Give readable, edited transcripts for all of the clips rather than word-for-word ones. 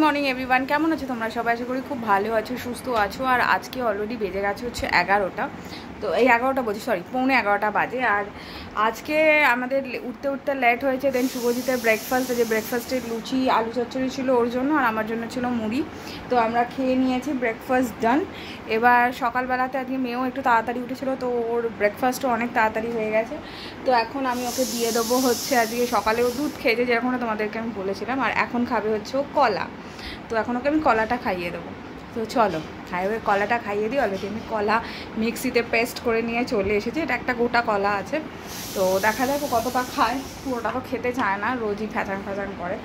Morning everyone, কেমন আছো তোমরা সবাই? আশা করি খুব ভালো আছো, সুস্থ আছো। আর আজকে অলরেডি বেজে গেছে হচ্ছে 11টা। তো এই 11টা বলছি, সরি, 11:45 বাজে। আর আজকে আমাদের উঠতে উঠতে লেট হয়েছে। দেন শুভজিতের ব্রেকফাস্ট, যে ব্রেকফাস্টে লুচি আলু চচ্চড়ি ছিল ওর জন্য, আর আমার জন্য ছিল মুড়ি। তো আমরা খেয়ে নিয়েছি, ব্রেকফাস্ট ডান। এবার সকালবেলাতে আজকে মেয়েও একটু তাড়াতাড়ি উঠেছিল, তো ওর ব্রেকফাস্টও অনেক তাড়াতাড়ি হয়ে গেছে। তো এখন আমি ওকে দিয়ে দেবো হচ্ছে, আজকে সকালেও দুধ খেয়েছে যেরকম তোমাদেরকে আমি বলেছিলাম, আর এখন খাবে হচ্ছে ও কলা। তো এখন ওকে আমি কলাটা খাইয়ে দেবো। তো চলো কলাটা খাইয়ে দিই। অলরেডি আমি কলা মিক্সিতে পেস্ট করে নিয়ে চলে এসেছি। এটা একটা গোটা কলা আছে, তো দেখা যাক কতটা খায়। পুরোটা তো খেতে চায় না, রোজই ফ্যাচাং ফ্যাচাং করে,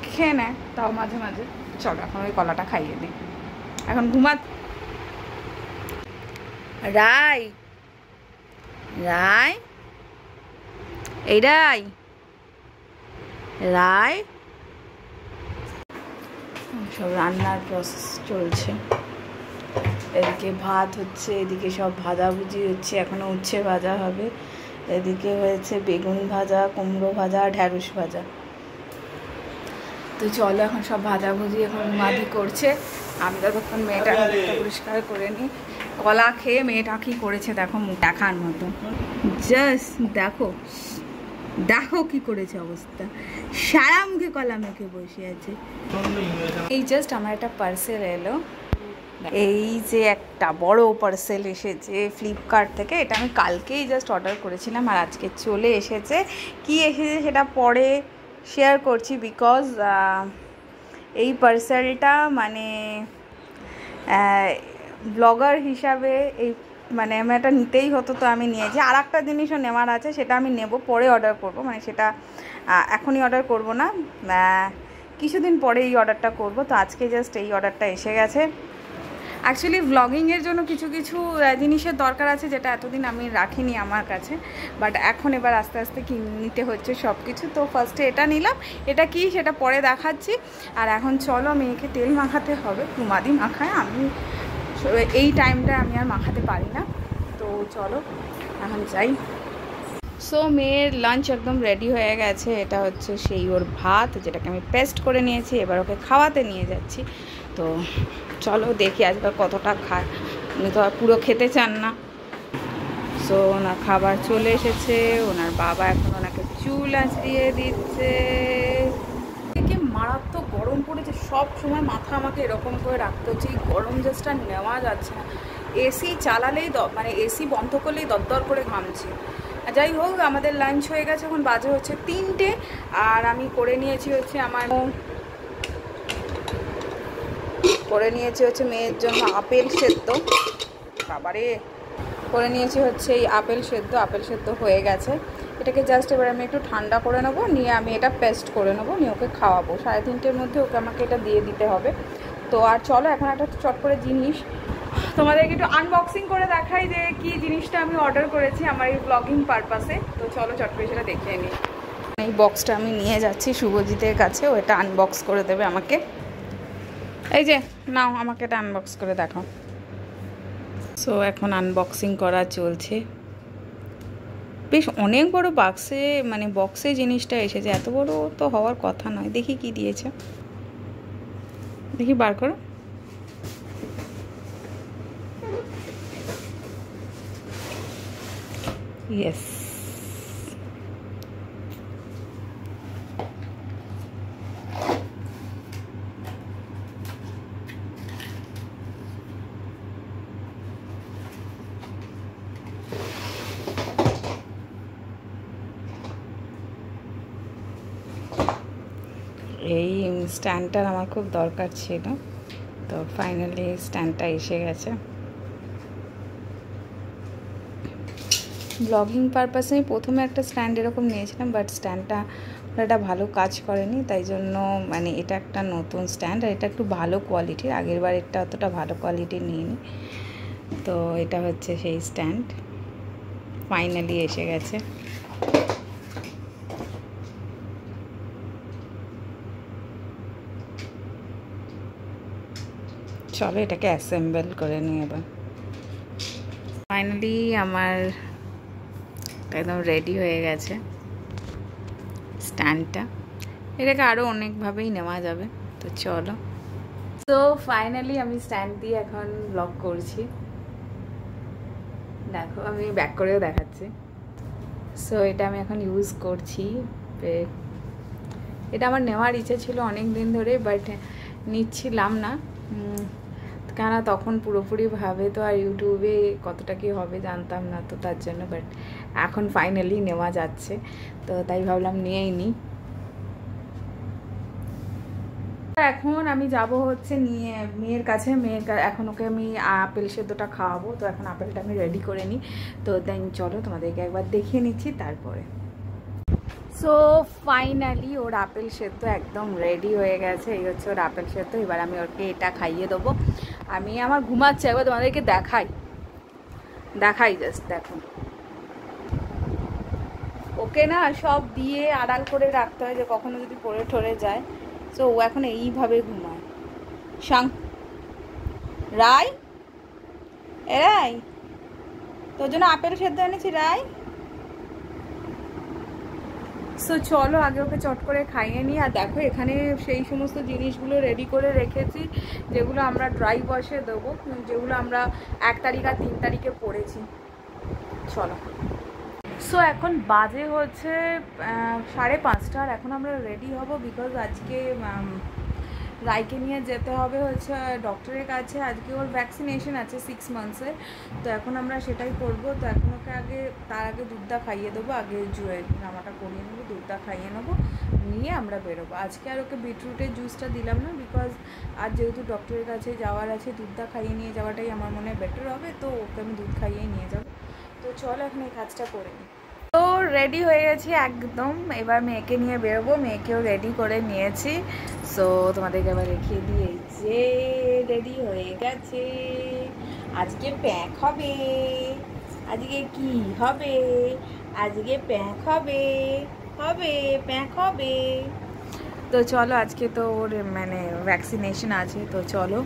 খেয়ে নেয় তাও মাঝে মাঝে। চলো এখন ওই কলাটা খাইয়ে দিই। এখন ঘুমা রাই রাই এই রাই রাই সব রান্নার প্রসেস চলছে। এদিকে ভাত হচ্ছে, এদিকে সব ভাজাভুজি হচ্ছে, এখনও উচ্ছে ভাজা হবে। এদিকে হয়েছে বেগুন ভাজা, কুমড়ো ভাজা, ঢ্যাঁড়স ভাজা। তো চলো এখন সব ভাজাভুজি এখন মাদি করছে। আমি ততক্ষণ মেয়েটা পরিষ্কার করে নিই। কলা খেয়ে মেয়েটা কী করেছে দেখো, মুখ দেখার মতো। জাস্ট দেখো দেখো কি করেছে অবস্থা, সারা মুখে কলা মেখে বসে আছে। এই জাস্ট আমার একটা পার্সেল এলো, এই যে একটা বড় পার্সেল এসেছে ফ্লিপকার্ট থেকে। এটা আমি কালকেই জাস্ট অর্ডার করেছিলাম, আর আজকে চলে এসেছে। কি এসেছে সেটা পরে শেয়ার করছি, বিকজ এই পার্সেলটা মানে ব্লগার হিসাবে এই মানে আমি এটা নিতেই হতো, তো আমি নিয়েছি। আর একটা জিনিসও নেওয়ার আছে, সেটা আমি নেব, পরে অর্ডার করব। মানে সেটা এখনই অর্ডার করব না, কিছুদিন পরে এই অর্ডারটা করব। তো আজকে জাস্ট এই অর্ডারটা এসে গেছে। অ্যাকচুয়ালি ভ্লগিংয়ের জন্য কিছু কিছু জিনিসের দরকার আছে, যেটা এতদিন আমি রাখিনি আমার কাছে, বাট এখন এবার আস্তে আস্তে নিতে হচ্ছে সব কিছু। তো ফার্স্টে এটা নিলাম, এটা কি সেটা পরে দেখাচ্ছি। আর এখন চলো মেয়েকে তেল মাখাতে হবে, রুমাদি মাখায়, আমি এই টাইমটা আমি আর মাখাতে পারি না। তো চলো এখন যাই। সো মেয়ের লাঞ্চ একদম রেডি হয়ে গেছে। এটা হচ্ছে সেই ওর ভাত, যেটাকে আমি পেস্ট করে নিয়েছি। এবার ওকে খাওয়াতে নিয়ে যাচ্ছি। তো চলো দেখি আজকাল কতটা খায়, উনি তো আর পুরো খেতে চান না। সো ওনার খাবার চলে এসেছে, ওনার বাবা এখন ওনাকে চুল আঁচড়িয়ে দিচ্ছে। মারাত্মক গরম পড়েছে, সব সময় মাথা আমাকে এরকম করে রাখতে হচ্ছে। এই গরম জাস্ট আর নেওয়া যাচ্ছে না। এসি চালালেই মানে এসি বন্ধ করলেই দরদর করে ঘামছে। যাই হোক, আমাদের লাঞ্চ হয়ে গেছে, এখন বাজে হচ্ছে 3টে। আর আমি করে নিয়েছি হচ্ছে মেয়ের জন্য আপেল সেদ্ধ। বাবারে, করে নিয়েছি হচ্ছে এই আপেল সেদ্ধ হয়ে গেছে। এটাকে জাস্ট এবার আমি একটু ঠান্ডা করে নেবো, নিয়ে আমি এটা পেস্ট করে নেবো, নিয়ে ওকে খাওয়াবো। 3:30-র মধ্যে ওকে আমাকে এটা দিয়ে দিতে হবে। তো আর চলো এখন একটা চট করে জিনিস তোমাদেরকে একটু আনবক্সিং করে দেখাই, যে কি জিনিসটা আমি অর্ডার করেছি আমার এই ব্লগিং পারপাসে। তো চলো চট করে সেটা দেখিয়ে নিই। এই বক্সটা আমি নিয়ে যাচ্ছি শুভজিতের কাছে, ও এটা আনবক্স করে দেবে আমাকে। এই যে নাও, আমাকে এটা আনবক্স করে দেখাও। সো এখন আনবক্সিং করা চলছে। বেশ অনেক বড় বক্সে জিনিসটা এসেছে, এত বড় তো হওয়ার কথা নয়। দেখি কি দিয়েছে, দেখি বার করো। ইয়েস, এই স্ট্যান্ডটার আমার খুব দরকার ছিল, তো ফাইনালি স্ট্যান্ডটা এসে গেছে। ব্লগিং পারপাসে আমি প্রথমে একটা স্ট্যান্ড এরকম নিয়েছিলাম, বাট স্ট্যান্ডটা এটা ভালো কাজ করেনি, তাই জন্য মানে এটা একটা নতুন স্ট্যান্ড। আর এটা একটু ভালো কোয়ালিটির, আগের বার এটা অতটা ভালো কোয়ালিটির নিইনি। তো এটা হচ্ছে সেই স্ট্যান্ড, ফাইনালি এসে গেছে। চলো এটাকে অ্যাসেম্বল করে নিই এবার। ফাইনালি আমার একদম রেডি হয়ে গেছে স্ট্যান্ডটা। এটাকে আরও অনেকভাবেই নেওয়া যাবে, তো চলো তো ফাইনালি আমি স্ট্যান্ড দিয়ে এখন ব্লগ করছি, দেখো আমি ব্যাক করেও দেখাচ্ছি। সো এটা আমি এখন ইউজ করছি, এটা আমার নেওয়ার ইচ্ছে ছিল অনেক দিন ধরে, বাট নিচ্ছিলাম না, কেন তখন পুরোপুরিভাবে তো আর ইউটিউবে কতটা কি হবে জানতাম না, তো তার জন্য। বাট এখন ফাইনালি নেওয়া যাচ্ছে, তো তাই ভাবলাম নিয়েই নিই। এখন আমি যাব হচ্ছে মেয়ের কাছে, এখন ওকে আমি আপেল সেদ্ধটা খাওয়াবো, তো এখন আপেলটা আমি রেডি করে নিই। তো দেন চলো তোমাদেরকে একবার দেখিয়ে নিচ্ছি তারপরে। সো ফাইনালি ওর আপেল সেদ্ধ একদম রেডি হয়ে গেছে, এই হচ্ছে ওর আপেল সেদ্ধ। এবার আমি ওকে এটা খাইয়ে দেবো। আমি আমার ঘুমাচ্ছে, একবার তোমাদেরকে দেখাই জাস্ট দেখো। ওকে না সব দিয়ে আড়াল করে রাখতে হয়, যে কখনো যদি পড়ে ঠরে যায়। সো ও এখন এইভাবে ঘুমায়। রাই, রাই, তোর জন্য আপেল সেদ্ধ এনেছি রাই। সো চলো আগে ওকে চট করে খাইয়ে নিই। আর দেখো এখানে সেই সমস্ত জিনিসগুলো রেডি করে রেখেছি যেগুলো আমরা ড্রাই ওয়াশে দেবো, যেগুলো আমরা 1 তারিখ আর 3 তারিখে পড়েছি। চলো। সো এখন বাজে হচ্ছে 5:30, আর এখন আমরা রেডি হব, বিকজ আজকে রাইকে নিয়ে যেতে হবে হচ্ছে ডক্টরের কাছে। আজকে ওর ভ্যাকসিনেশন আছে 6 মান্থসের, তো এখন আমরা সেটাই করবো। তো এখন ওকে তার আগে দুধটা খাইয়ে দেবো, আগে জামাটা করিয়ে নেবো, দুধটা খাইয়ে নেবো, নিয়ে আমরা বেরোবো। আজকে আর ওকে বিটরুটের জুসটা দিলাম না, বিকজ আর যেহেতু ডক্টরের কাছে যাওয়ার আছে, দুধটা খাইয়ে নিয়ে যাওয়াটাই আমার মনে হয় বেটার হবে, তো ওকে আমি দুধ খাইয়েই নিয়ে যাবো। তো চলো এখন এই কাজটা করে নিই। তো রেডি হয়ে গেছি একদম, এবার মেয়েকে নিয়ে বেরোবো। মেয়েকেও রেডি করে নিয়েছি। সো তোমাদেরকে এবার দেখিয়ে দিয়ে, যে রেডি হয়ে গেছে। আজকে প্যাক হবে, আজকে কি হবে, আজকে প্যাক হবে, প্যাক হবে। তো চলো, আজকে তো ওর মানে ভ্যাকসিনেশন আছে, তো চলো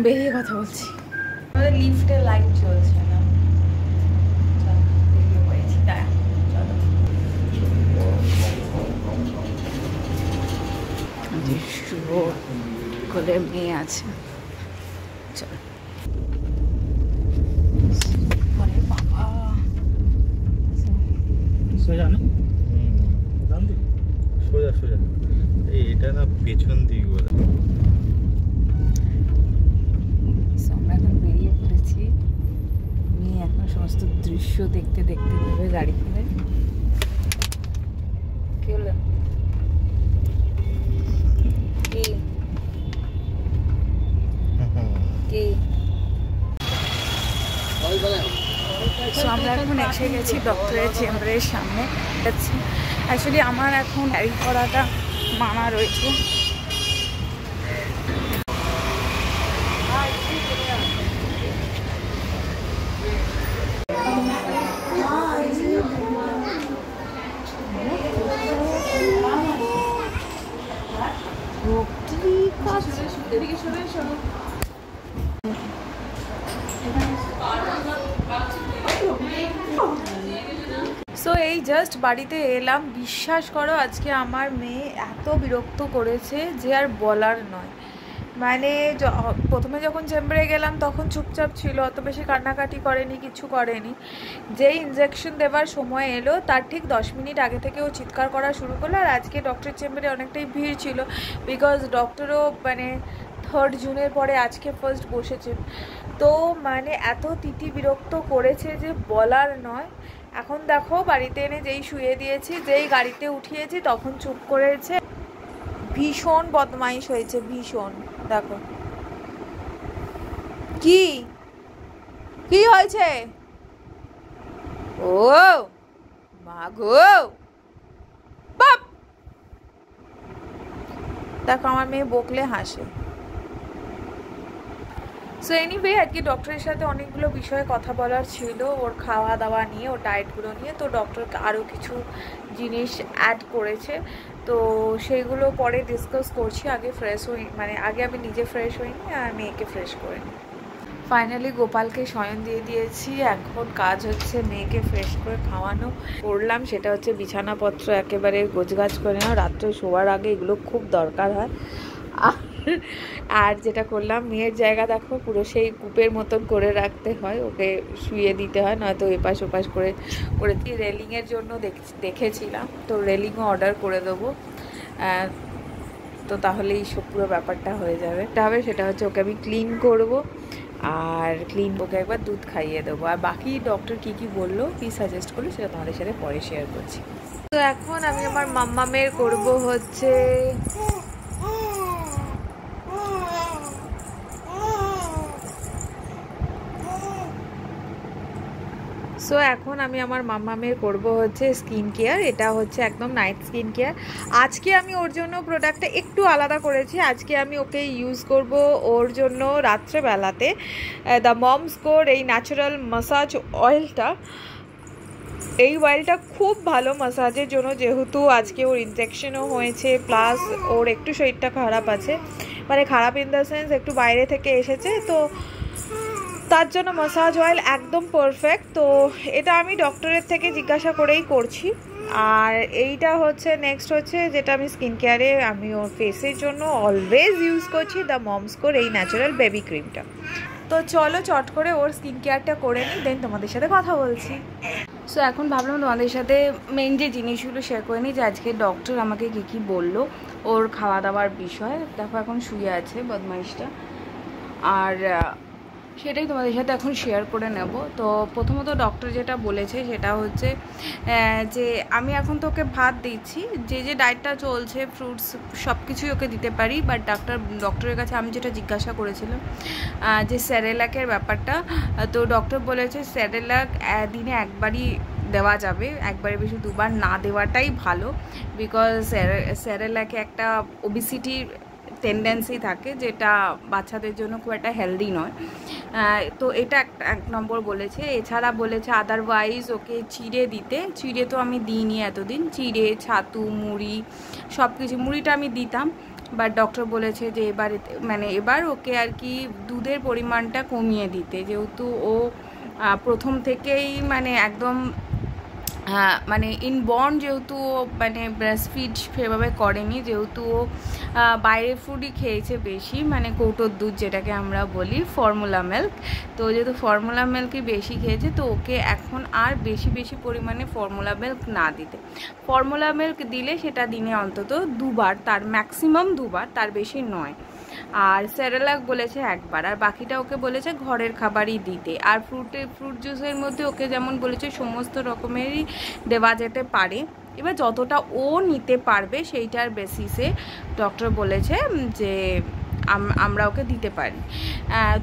বেরিয়ে কথা বলছি। আমাদের লিফটে লাইট চলছে না, কোলে মেয়ে আছে। চল বাবা, সোজা না সোজা সোজা, এটা না পেছন দিক বলে। আমরা এখন বেরিয়ে পড়েছি, মেয়ে এখন সমস্ত দৃশ্য দেখতে দেখতে যাবে গাড়ি করে। কি হলো? আমরা এখন এসে গেছি ডক্টরের চেম্বারের সামনে। অ্যাকচুয়ালি আমার এখন ক্যারি করাটা মানা রয়েছে। সো এই জাস্ট বাড়িতে এলাম, বিশ্বাস করো আজকে আমার মেয়ে এত বিরক্ত করেছে যে আর বলার নয়। মানে প্রথমে যখন চেম্বারে গেলাম তখন চুপচাপ ছিল, অত বেশি কান্নাকাটি করেনি, কিছু করেনি। যেই ইনজেকশন দেবার সময় এলো তার ঠিক 10 মিনিট আগে থেকে ও চিৎকার করা শুরু করলো। আর আজকে ডক্টরের চেম্বারে অনেকটাই ভিড় ছিল, বিকজ ডক্টরও মানে 3 জুনের পরে আজকে ফার্স্ট বসেছে। তো মানে এত বিরক্ত করেছে যে বলার নয়। এখন দেখো বাড়িতে এনে যেই শুয়ে দিয়েছি, যেই গাড়িতে উঠিয়েছি তখন চুপ করেছে। ভীষণ বদমাইশ হয়েছে, ভীষণ। দেখো কি কি হয়েছে, ও মা গো বাপ। দেখো আমার মেয়ে বকলে হাসে। সো এনিওয়ে আজকে ডক্টরের সাথে অনেকগুলো বিষয়ে কথা বলার ছিল, ওর খাওয়া দাওয়া নিয়ে, ওর ডায়েটগুলো নিয়ে। তো ডক্টর আরও কিছু জিনিস অ্যাড করেছে, তো সেইগুলো পরে ডিসকাস করছি। আগে ফ্রেশ হই, মানে আগে আমি নিজে ফ্রেশ হইনি আর মেয়েকে ফ্রেশ করে নিই। ফাইনালি গোপালকে শয়ন দিয়ে দিয়েছি, এখন কাজ হচ্ছে মেয়েকে ফ্রেশ করে খাওয়ানো। করলাম সেটা হচ্ছে বিছানাপত্র একেবারে গোছগাছ করে নেওয়া, রাত্রে শোয়ার আগে এগুলো খুব দরকার হয়। আর যেটা করলাম, মেয়ের জায়গা দেখো পুরো সেই কূপের মতন করে রাখতে হয়, ওকে শুয়ে দিতে হয়, নয়তো এপাশ ওপাশ করে করেছি। রেলিংয়ের জন্য দেখেছিলাম, তো রেলিংও অর্ডার করে দেবো, তো তাহলেই সব পুরো ব্যাপারটা হয়ে যাবে। সেটা হচ্ছে ওকে আমি ক্লিন করব, আর ওকে একবার দুধ খাইয়ে দেবো। আর বাকি ডক্টর কি বললো, কি সাজেস্ট করলো, সেটা তোমাদের সাথে পরে শেয়ার করছি। তো এখন আমি আমার মাম্মামের করব হচ্ছে মাম্মামের করব হচ্ছে স্কিন কেয়ার। এটা হচ্ছে একদম নাইট স্কিন কেয়ার। আজকে আমি ওর জন্য প্রোডাক্টটা একটু আলাদা করেছি। আজকে আমি ওকে ইউজ করব ওর জন্য রাত্রেবেলাতে দ্য মমস কোর এই ন্যাচারাল মাসাজ অয়েলটা। এই অয়েলটা খুব ভালো মাসাজের জন্য, যেহেতু আজকে ওর ইনজেকশনও হয়েছে, প্লাস ওর একটু শরীরটা খারাপ আছে, মানে খারাপ ইন দ্য সেন্স একটু বাইরে থেকে এসেছে, তো তার জন্য মাসাজ অয়েল একদম পারফেক্ট। তো এটা আমি ডক্টরের থেকে জিজ্ঞাসা করেই করছি। আর এইটা হচ্ছে নেক্সট হচ্ছে যেটা আমি স্কিন কেয়ারে আমি ওর ফেসের জন্য অলওয়েজ ইউজ করছি, দ্য মমস কোর এই ন্যাচারাল বেবি ক্রিমটা। তো চলো চট করে ওর স্কিন কেয়ারটা করে নিই, দেন তোমাদের সাথে কথা বলছি। সো এখন ভাবলাম তোমাদের সাথে মেন যে জিনিসগুলো শেয়ার করে নিই, যে আজকে ডক্টর আমাকে কী বললো ওর খাওয়া দাওয়ার বিষয়। দেখো এখন শুয়ে আছে বদমাইশটা, আর সেটাই তোমাদের সাথে এখন শেয়ার করে নেব। তো প্রথমত ডক্টর যেটা বলেছে সেটা হচ্ছে যে আমি এখন তো ওকে ভাত দিচ্ছি, যে ডায়েটটা চলছে, ফ্রুটস সব কিছুই ওকে দিতে পারি, বাট ডক্টরের কাছে আমি যেটা জিজ্ঞাসা করেছিলাম যে স্যারেলাকের ব্যাপারটা, তো ডক্টর বলেছে স্যারেলাক দিনে একবারই দেওয়া যাবে, একবারে বেশি দুবার না দেওয়াটাই ভালো, বিকজ স্যারেলাকে একটা ওবিসিটির টেন্ডেন্সি থাকে, যেটা বাচ্চাদের জন্য খুব একটা হেলদি নয়। তো এটা এক নম্বর বলেছে। এছাড়া বলেছে আদারওয়াইজ ওকে চিড়ে দিতে। চিড়ে তো আমি দিইনি এতদিন, চিড়ে, ছাতু, মুড়ি সব কিছু, মুড়িটা আমি দিতাম, বাট ডক্টর বলেছে যে এবার ওকে আর কি দুধের পরিমাণটা কমিয়ে দিতে, যেহেতু ও প্রথম থেকেই মানে একদম মানে ইনবর্ন, যেহেতু মানে ব্রেস্ট ফিড সেভাবে করেনি, যেহেতু ও বাইরের ফুডই খেয়েছে বেশি, মানে কৌটোর দুধ যেটাকে আমরা বলি, ফর্মুলা মিল্ক। তো যেহেতু ফর্মুলা মিল্কই বেশি খেয়েছে, তো ওকে এখন আর বেশি পরিমাণে ফর্মুলা মিল্ক না দিতে। ফর্মুলা মিল্ক দিলে সেটা দিনে অন্তত দুবার, তার ম্যাক্সিমাম দুবার, তার বেশি নয়। আর স্যারেলাক বলেছে একবার, আর বাকিটা ওকে বলেছে ঘরের খাবারই দিতে। আর ফ্রুট জুসের মধ্যে ওকে যেমন বলেছে সমস্ত রকমেরই দেওয়া যেতে পারে, এবার যতটা ও নিতে পারবে সেইটার বেসিসে ডক্টর বলেছে যে আমরা ওকে দিতে পারি।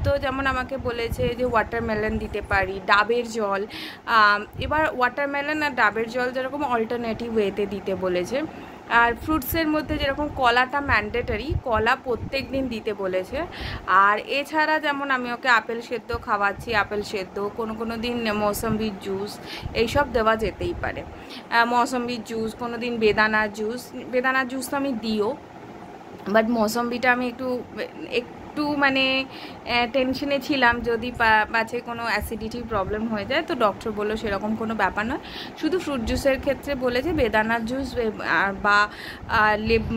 তো যেমন আমাকে বলেছে যে ওয়াটারমেলন দিতে পারি, ডাবের জল। এবার ওয়াটারমেলন আর ডাবের জল যেরকম অল্টারনেটিভ ওয়েতে দিতে বলেছে। আর ফ্রুটসের মধ্যে যেরকম কলাটা ম্যান্ডেটারি, কলা প্রত্যেক দিন দিতে বলেছে। আর এছাড়া যেমন আমি ওকে আপেল সেদ্ধ খাওয়াচ্ছি, আপেল সেদ্ধ, কোনো দিন মৌসম্বির জুস, এইসব দেওয়া যেতেই পারে। মৌসম্বির জুস, কোনো দিন বেদানার জুস তো আমি দিও, বাট মৌসম্বিটা আমি একটু মানে টেনশনে ছিলাম, যদি পাছে কোনো অ্যাসিডিটি প্রবলেম হয়ে যায়। তো ডক্টর বললো সেরকম কোনো ব্যাপার নয়, শুধু ফ্রুট জুসের ক্ষেত্রে বলেছে বেদানার জুস বা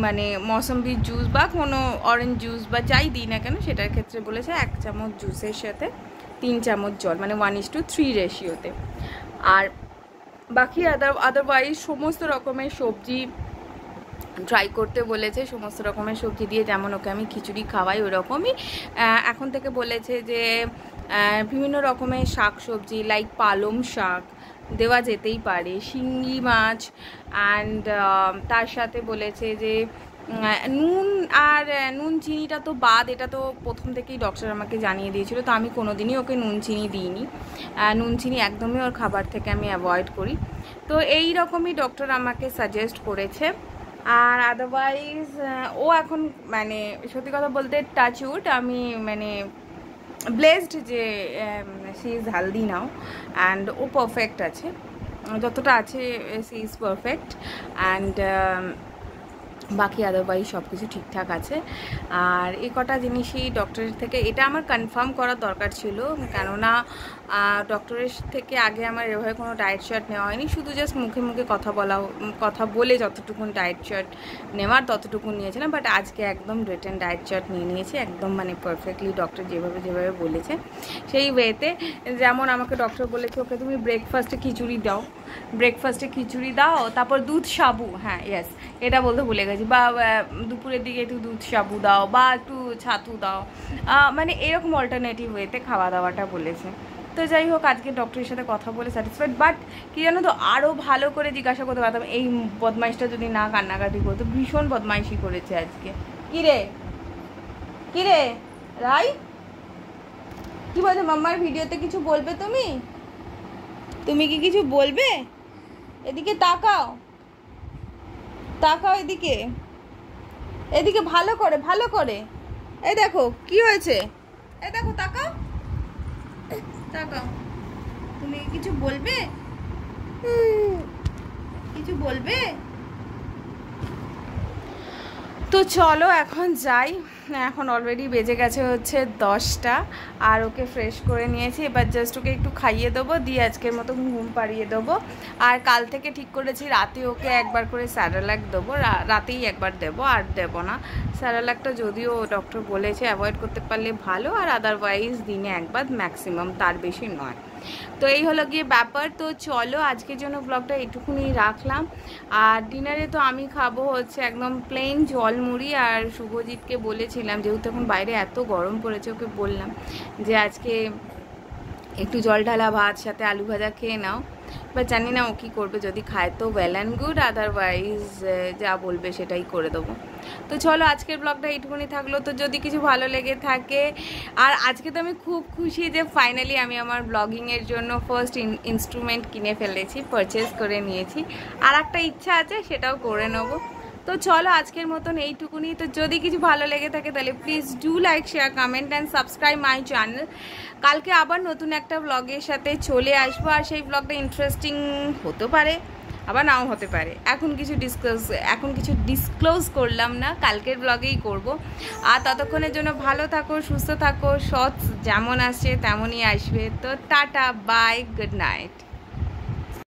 মানে মৌসম্বির জুস বা কোনো অরেঞ্জ জুস বা যাই দিই না কেন, সেটার ক্ষেত্রে বলেছে 1 চামচ জুসের সাথে 3 চামচ জল, মানে 1:3 রেশিওতে। আর বাকি আদারওয়াইজ সমস্ত রকমের সবজি ট্রাই করতে বলেছে, সমস্ত রকমের সবজি দিয়ে, যেমন ওকে আমি খিচুড়ি খাওয়াই ওরকমই এখন থেকে বলেছে যে বিভিন্ন রকমের শাক সবজি লাইক পালং শাক দেওয়া যেতেই পারে, শিঙ্গি মাছ, অ্যান্ড তার সাথে বলেছে যে নুন চিনিটা তো বাদ, এটা তো প্রথম থেকেই ডক্টর আমাকে জানিয়ে দিয়েছিল, তো আমি কোনোদিনই ওকে নুন চিনি দিইনি, নুন চিনি একদমই ওর খাবার থেকে আমি অ্যাভয়েড করি। তো এই রকমই ডক্টর আমাকে সাজেস্ট করেছে। আর আদারওয়াইজ ও এখন মানে সত্যি কথা বলতে টাচউড, আমি মানে ব্লেসড যে she is healthy now, and ও পারফেক্ট আছে, যতটা আছে শি ইজ পারফেক্ট, অ্যান্ড বাকি আদারওয়াইজ সব কিছু ঠিকঠাক আছে। আর এই কটা জিনিসই ডক্টরের থেকে এটা আমার কনফার্ম করার দরকার ছিল, কেননা ডক্টরের থেকে আগে আমার এভাবে কোনো ডায়েট চার্ট নেওয়া হয়নি, শুধু জাস্ট মুখে মুখে কথা বলে যতটুকুন ডায়েট চার্ট নেওয়ার ততটুকুন নিয়েছিলাম। বাট আজকে একদম রিটেন ডায়েট চার্ট নিয়ে নিয়েছি, একদম মানে পারফেক্টলি ডক্টর যেভাবে বলেছে সেই ওয়েতে। যেমন আমাকে ডক্টর বলেছে ওকে তুমি ব্রেকফাস্টে খিচুড়ি দাও, তারপর দুধ সাবু, হ্যাঁ ইয়েস এটা বলতে ভুলে গেছি, বা দুপুরের দিকে একটু দুধ সাবু দাও বা একটু ছাতু দাও, মানে এরকম অল্টারনেটিভ ওয়েতে খাওয়া দাওয়াটা বলেছে। তো যাই হোক, আজকে ডক্টরের সাথে কথা বলে স্যাটিসফাইড। বাট কী জানো তো, আরও ভালো করে জিজ্ঞাসা করতে পারতাম এই বদমাইশটা যদি না কান্নাকাটি করতো। ভীষণ বদমাইশি করেছে আজকে। কিরে রাই, কি বলছো মাম্মার ভিডিওতে কিছু বলবে তুমি কি কিছু বলবে? এদিকে তাকাও এদিকে ভালো করে এই দেখো কি হয়েছে, এই দেখো তাকাও, তুমি কিছু বলবে? তো চলো এখন যাই, এখন অলরেডি বেজে গেছে হচ্ছে 10টা, আর ওকে ফ্রেশ করে নিয়েছি। এবার জাস্ট ওকে একটু খাইয়ে দেবো, দিয়ে আজকের মতো ঘুম পাড়িয়ে দেবো। আর কাল থেকে ঠিক করেছি রাতে ওকে একবার করে স্যারেলাক দেবো, রাতেই একবার দেবো, আর দেবো না। স্যারেলাকটা যদিও ডক্টর বলেছে অ্যাভয়েড করতে পারলে ভালো, আর আদারওয়াইজ দিনে একবার ম্যাক্সিমাম, তার বেশি নয়। তো এই হলো গিয়ে ব্যাপার। তো চলো আজকের জন্য ব্লগটা এইটুকুনি রাখলাম। আর ডিনারে তো আমি খাবো হচ্ছে একদম প্লেন ঝলমুড়ি, আর শুভজিৎকে বলেছিলাম যেহেতু এখন বাইরে এত গরম পড়েছে, ওকে বললাম যে আজকে একটু জল ঢালা ভাত সাথে আলু ভাজা খেয়ে নাও। বা জানি না ও কী করবে, যদি খায় তো ওয়েল অ্যান্ড গুড, আদারওয়াইজ যা বলবে সেটাই করে দেবো। তো চলো আজকের ব্লগটা এইটুকুনি থাকলো। তো যদি কিছু ভালো লেগে থাকে, আর আজকে তো আমি খুব খুশি যে ফাইনালি আমি আমার ব্লগিংয়ের জন্য ফার্স্ট ইনস্ট্রুমেন্ট কিনে ফেলেছি, পারচেস করে নিয়েছি। আর একটা ইচ্ছা আছে সেটাও করে নেবো। তো চলো আজকের মতন এইটুকুনি। তো যদি কিছু ভালো লেগে থাকে তাহলে please do like, share, comment and subscribe my channel. কালকে আবার নতুন একটা ব্লগের সাথে চলে আসবো, আর সেই ব্লগটা ইন্টারেস্টিং হতে পারে আবার নাও হতে পারে। এখন কিছু ডিসক্লোজ করলাম না, কালকের ব্লগেই করব। আর ততক্ষণের জন্য ভালো থাকো, সুস্থ থাকো, সৎ যেমন আসছে তেমনই আসবে। তো টাটা, বাই, গুড নাইট।